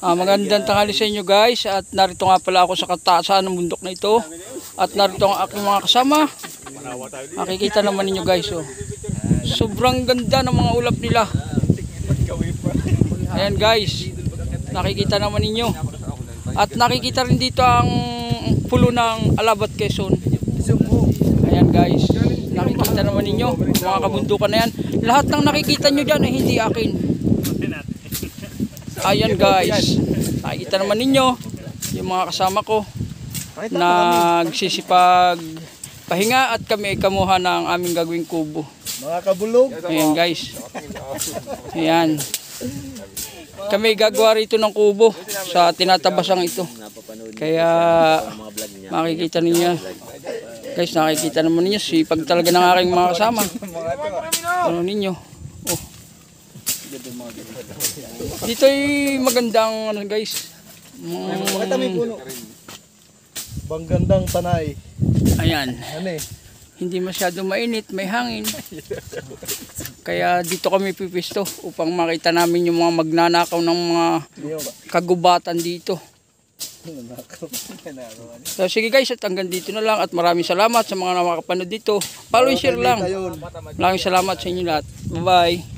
Magandang tanghali sa inyo guys. At narito nga pala ako sa kataasan ng bundok na ito. At narito ang aking mga kasama. Makikita naman ninyo guys. Oh. Sobrang ganda ng mga ulap nila. Ayan guys. Nakikita naman ninyo. At nakikita rin dito ang pulo ng Alabat, Quezon. Ayan guys. Nakikita naman ninyo mga kabundukan na yan. Lahat ng nakikita nyo dyan ay hindi akin. Ayan guys, nakikita naman ninyo yung mga kasama ko nagsisipag pahinga at kami ay kamuha ng aming gagawing kubo. Mga kabulog. Ayan guys. Ayan. Kami gagawa rito ng kubo sa tinatabasang ito. Kaya makikita ninyo. Guys, nakikita naman ninyo sipag talaga ng aking mga kasama. Ano ninyo? Oh. Dito ay magandang ano guys. Bang gandang tanay. Ayan. Ano eh? Hindi masyadong mainit, may hangin. Kaya dito kami pipisto upang makita namin yung mga magnanakaw ng mga kagubatan dito. So sige guys, at hanggang dito na lang at maraming salamat sa mga nakapanood dito. Follow and share lang. Maraming salamat sa inyo lahat. Bye bye.